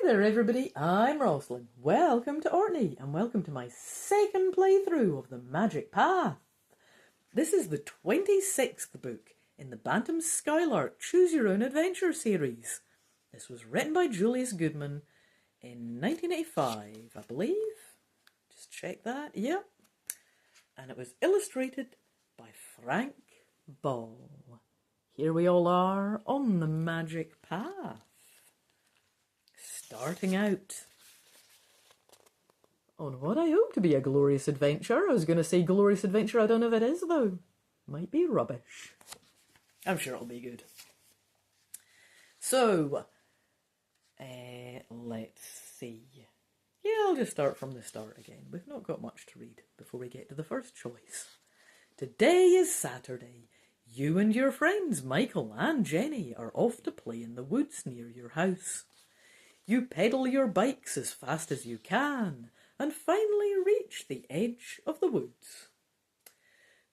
there everybody, I'm Rosslyn. Welcome to Orkney and welcome to my second playthrough of the Magic Path. This is the 26th book in the Bantam-skylark Choose Your Own Adventure series. This was written by Julius Goodman in 1985, I believe. Just check that, yep. And it was illustrated by Frank Ball. Here we all are on the Magic Path. Starting out on what I hope to be a glorious adventure. I was going to say glorious adventure, I don't know if it is though. Might be rubbish. I'm sure it'll be good. So, let's see. Yeah, I'll just start from the start again. We've not got much to read before we get to the first choice. Today is Saturday. You and your friends Michael and Jenny are off to play in the woods near your house. You pedal your bikes as fast as you can and finally reach the edge of the woods.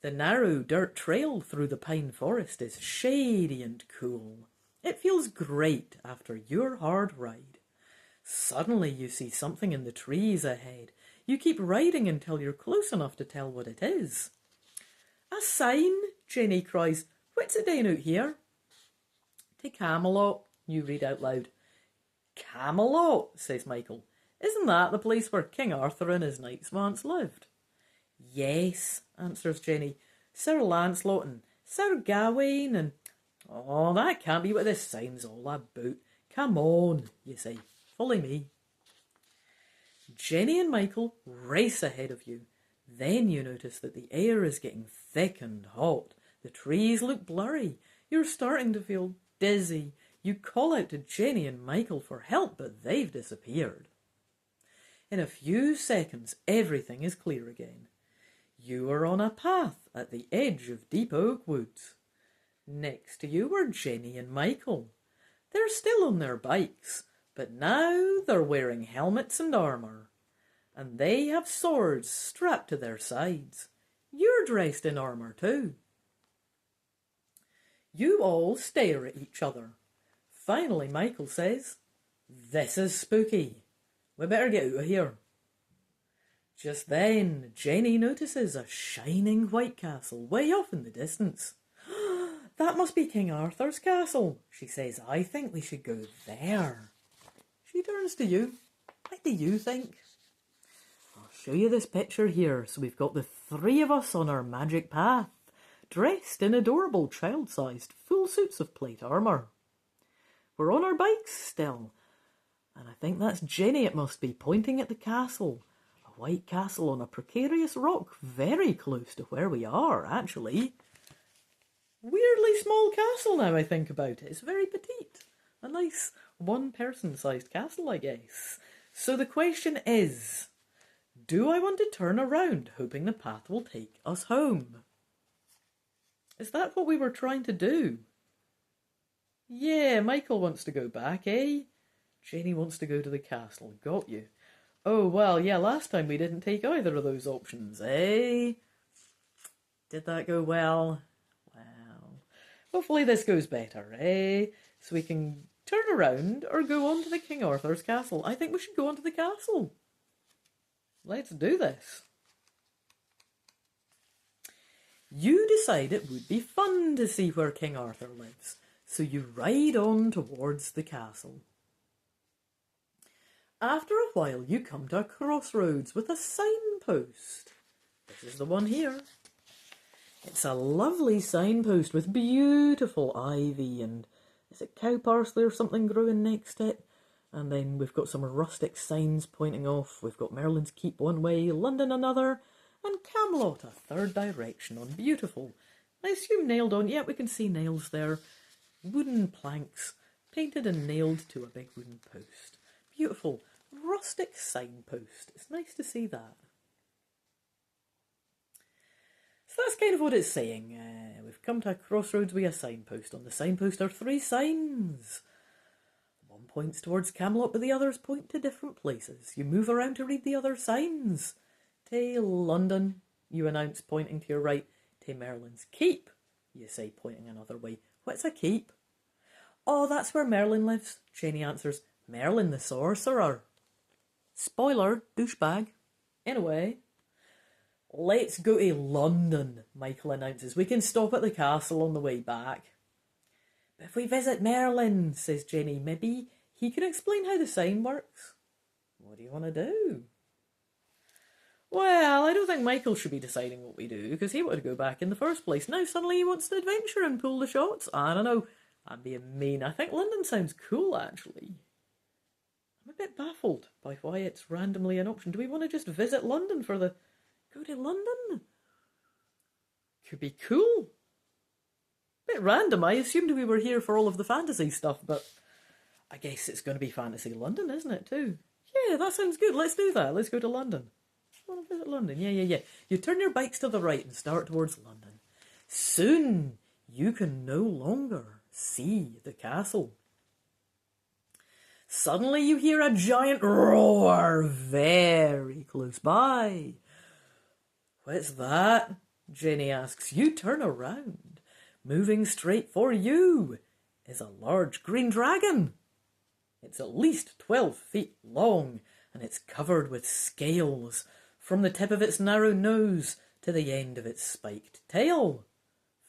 The narrow dirt trail through the pine forest is shady and cool. It feels great after your hard ride. Suddenly you see something in the trees ahead. You keep riding until you're close enough to tell what it is. A sign, Jenny cries. What's it doing out here? To Camelot, you read out loud. Camelot, says Michael. Isn't that the place where King Arthur and his knights once lived? Yes, answers Jenny. Sir Lancelot and Sir Gawain and... Oh, that can't be what this sign's all about. Come on, you say. Follow me. Jenny and Michael race ahead of you. Then you notice that the air is getting thick and hot. The trees look blurry. You're starting to feel dizzy. You call out to Jenny and Michael for help, but they've disappeared. In a few seconds, everything is clear again. You are on a path at the edge of deep oak woods. Next to you are Jenny and Michael. They're still on their bikes, but now they're wearing helmets and armour. And they have swords strapped to their sides. You're dressed in armour too. You all stare at each other. Finally, Michael says, "This is spooky. We better get out of here." Just then, Jenny notices a shining white castle way off in the distance. "That must be King Arthur's castle," she says. "I think we should go there." She turns to you. What do you think? I'll show you this picture here. So we've got the three of us on our magic path, dressed in adorable child-sized full suits of plate armour. We're on our bikes still, and I think that's Jenny it must be, pointing at the castle. A white castle on a precarious rock, very close to where we are, actually. Weirdly small castle now I think about it. It's very petite. A nice one-person-sized castle, I guess. So the question is, do I want to turn around, hoping the path will take us home? Is that what we were trying to do? Yeah, Michael wants to go back, eh? Jenny wants to go to the castle. Got you. Oh, well, yeah, last time we didn't take either of those options, eh? Did that go well? Well, hopefully this goes better, eh? So we can turn around or go on to the King Arthur's castle. I think we should go on to the castle. Let's do this. You decide it would be fun to see where King Arthur lives. So you ride on towards the castle. After a while you come to a crossroads with a signpost. This is the one here. It's a lovely signpost with beautiful ivy and, is it cow parsley or something growing next to it? And then we've got some rustic signs pointing off. We've got Merlin's Keep one way, London another, and Camelot a third direction on beautiful. I assume nailed on. Yeah, we can see nails there. Wooden planks painted and nailed to a big wooden post. Beautiful rustic signpost. It's nice to see that. So that's kind of what it's saying. We've come to a crossroads with a signpost. On the signpost are three signs. One points towards Camelot, but the others point to different places. You move around to read the other signs. To London, you announce, pointing to your right. To Merlin's Keep, you say, pointing another way. What's a keep? Oh, that's where Merlin lives, Jenny answers. Merlin the Sorcerer. Spoiler, douchebag. Anyway, let's go to London, Michael announces. We can stop at the castle on the way back. But if we visit Merlin, says Jenny, maybe he can explain how the sign works. What do you want to do? Well, I don't think Michael should be deciding what we do, because he wanted to go back in the first place. Now suddenly he wants to adventure and pull the shots. I don't know. I'm being mean. I think London sounds cool, actually. I'm a bit baffled by why it's randomly an option. Do we want to just visit London for the... Go to London? Could be cool. Bit random. I assumed we were here for all of the fantasy stuff, but I guess it's going to be Fantasy London, isn't it, too? Yeah, that sounds good. Let's do that. Let's go to London. I want to visit London. Yeah. You turn your bikes to the right and start towards London. Soon you can no longer see the castle. Suddenly you hear a giant roar very close by. What's that? Jenny asks. You turn around. Moving straight for you is a large green dragon. It's at least 12 feet long, and it's covered with scales from the tip of its narrow nose to the end of its spiked tail.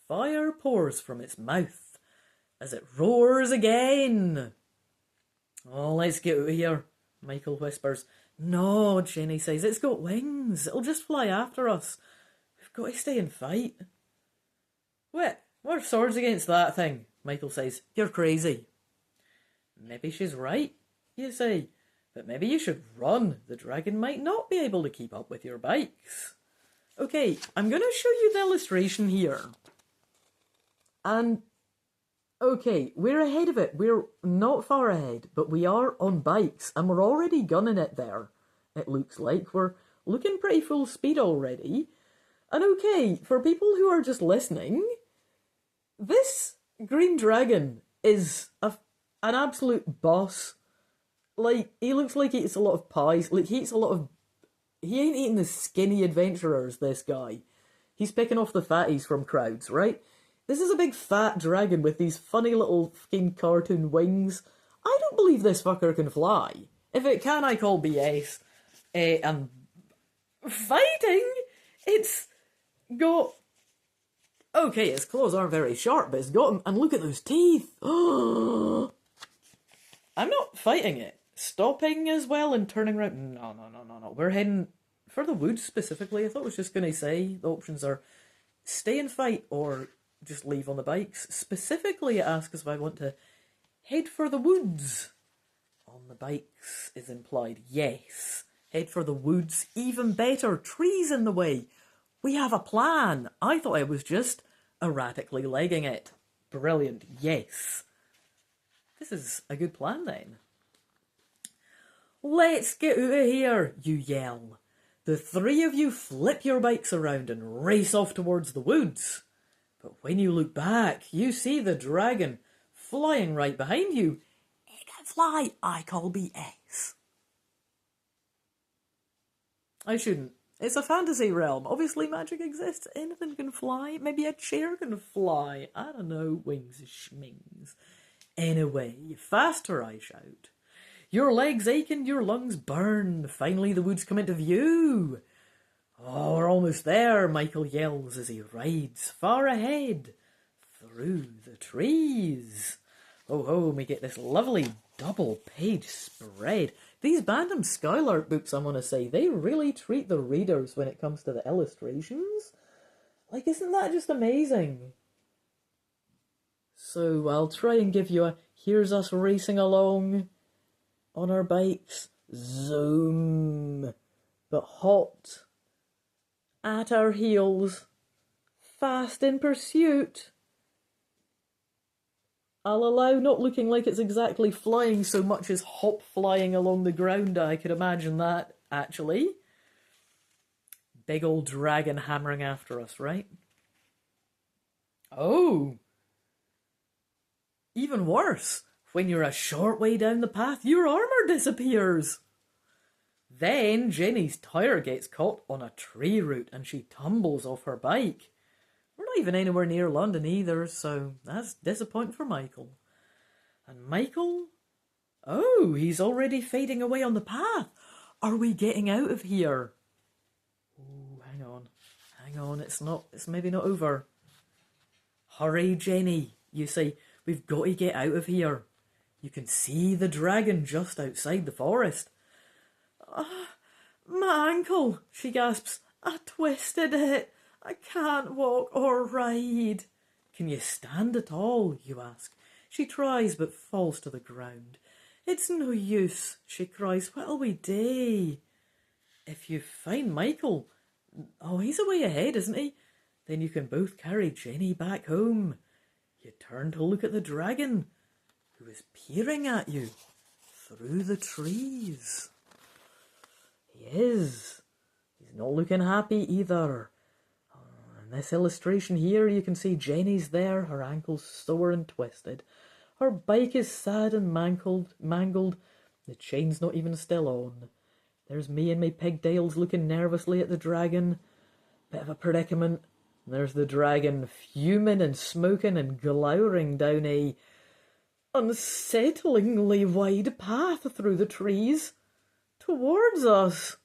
Fire pours from its mouth as it roars again. Oh, let's get out of here, Michael whispers. No, Jenny says, it's got wings. It'll just fly after us. We've got to stay and fight. What? We're swords against that thing, Michael says. You're crazy. Maybe she's right, you say. But maybe you should run. The dragon might not be able to keep up with your bikes. Okay, I'm going to show you the illustration here. And, okay, we're ahead of it. We're not far ahead, but we are on bikes, and we're already gunning it there. It looks like we're looking pretty full speed already. And okay, for people who are just listening, this green dragon is an absolute boss. Like, he looks like he eats a lot of pies. Like, he ain't eating the skinny adventurers, this guy. He's picking off the fatties from crowds, right? This is a big fat dragon with these funny little fucking cartoon wings. I don't believe this fucker can fly. If it can, I call BS. And fighting, it's got... Okay, its claws aren't very sharp, but it's got them. And look at those teeth. I'm not fighting it. Stopping as well and turning around. No. We're heading for the woods specifically. I thought I was just going to say the options are stay and fight or just leave on the bikes. Specifically, it asks if I want to head for the woods. On the bikes is implied. Yes. Head for the woods. Even better. Trees in the way. We have a plan. I thought I was just erratically legging it. Brilliant. Yes. This is a good plan then. Let's get out of here, you yell. The three of you flip your bikes around and race off towards the woods. But when you look back, you see the dragon flying right behind you. It can fly, I call BS. I shouldn't. It's a fantasy realm. Obviously magic exists. Anything can fly. Maybe a chair can fly. I don't know. Wings schmings. Anyway, faster, I shout. Your legs ache and your lungs burn. Finally the woods come into view. Oh, we're almost there, Michael yells as he rides far ahead through the trees. Oh, we get this lovely double-page spread. These Bantam-skylark books, I want to say, they really treat the readers when it comes to the illustrations. Like, isn't that just amazing? So I'll try and give you a, here's us racing along on our bikes. Zoom. But hot. At our heels. Fast in pursuit. I'll allow not looking like it's exactly flying so much as hop flying along the ground. I could imagine that, actually. Big old dragon hammering after us, right? Oh! Even worse, when you're a short way down the path, your armour disappears. Then Jenny's tyre gets caught on a tree root and she tumbles off her bike. We're not even anywhere near London either, so that's disappointing for Michael. And Michael, Oh, he's already fading away on the path. Are we getting out of here? Oh, hang on, it's maybe not over. Hurry, Jenny, you say, we've got to get out of here. You can see the dragon just outside the forest. My ankle, she gasps. I twisted it. I can't walk or ride. Can you stand at all, you ask. She tries but falls to the ground. It's no use, she cries. What'll we do? If you find Michael, oh, he's away ahead, isn't he? Then you can both carry Jenny back home. You turn to look at the dragon, who is peering at you through the trees. He is. He's not looking happy either. In this illustration here, you can see Jenny's there, her ankle's sore and twisted. Her bike is sad and mangled. The chain's not even still on. There's me and my pigtails looking nervously at the dragon. Bit of a predicament. There's the dragon fuming and smoking and glowering down a unsettlingly wide path through the trees towards us.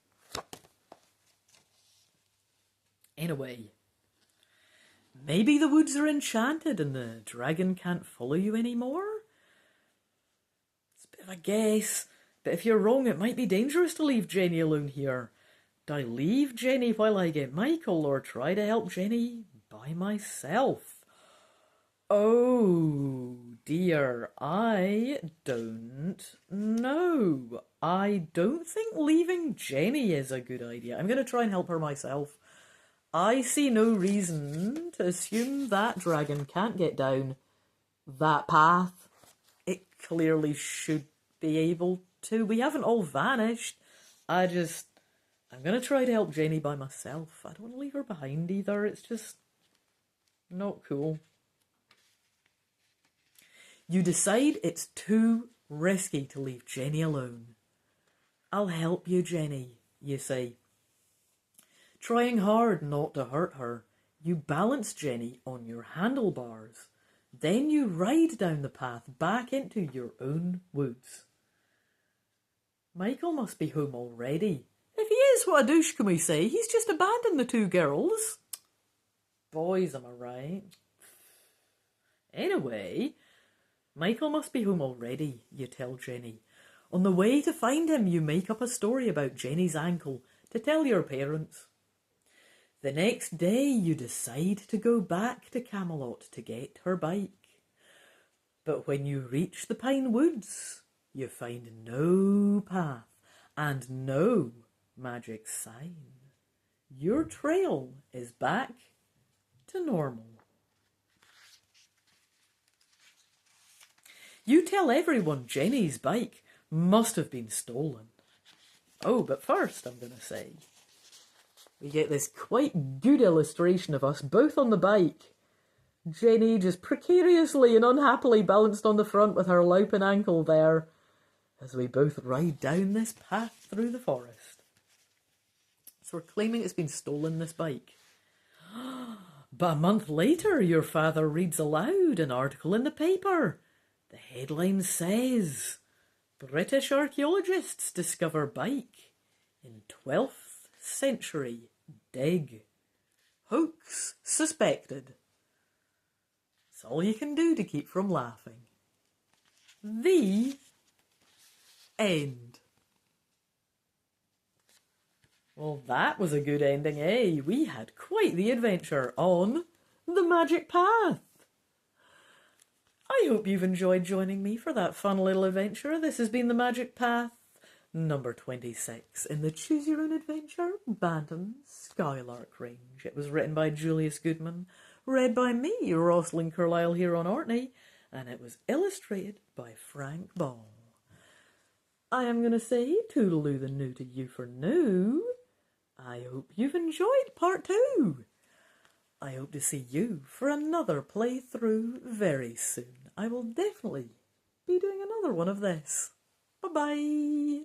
Anyway, maybe the woods are enchanted and the dragon can't follow you anymore? It's a bit of a guess, but if you're wrong, it might be dangerous to leave Jenny alone here. Do I leave Jenny while I get Michael, or try to help Jenny by myself? Oh dear, I don't know. I don't think leaving Jenny is a good idea. I'm going to try and help her myself. I see no reason to assume that dragon can't get down that path. It clearly should be able to. We haven't all vanished. I'm going to try to help Jenny by myself. I don't want to leave her behind either. It's just not cool. You decide it's too risky to leave Jenny alone. I'll help you, Jenny, you say. Trying hard not to hurt her, you balance Jenny on your handlebars. Then you ride down the path back into your own woods. Michael must be home already. If he is, what a douche can we say? He's just abandoned the two girls. Boys, am I right? Anyway, Michael must be home already, you tell Jenny. On the way to find him, you make up a story about Jenny's ankle to tell your parents. The next day, you decide to go back to Camelot to get her bike. But when you reach the pine woods, you find no path and no magic sign. Your trail is back to normal. You tell everyone Jenny's bike must have been stolen. Oh, but first I'm going to say, we get this quite good illustration of us both on the bike. Jenny just precariously and unhappily balanced on the front with her louping ankle there as we both ride down this path through the forest. So we're claiming it's been stolen, this bike. But a month later, your father reads aloud an article in the paper. The headline says, British archaeologists discover bike in 12th century dig. Hoax suspected. It's all you can do to keep from laughing. The end. Well, that was a good ending, eh? We had quite the adventure on the Magic Path. I hope you've enjoyed joining me for that fun little adventure. This has been the Magic Path, number 26, in the Choose Your Own Adventure Bantam-skylark range. It was written by Julius Goodman, read by me, Rosslyn Carlyle, here on Orkney, and it was illustrated by Frank Ball. I am going to say toodaloo the new to you for now. I hope you've enjoyed part 2. I hope to see you for another playthrough very soon. I will definitely be doing another one of this. Bye-bye.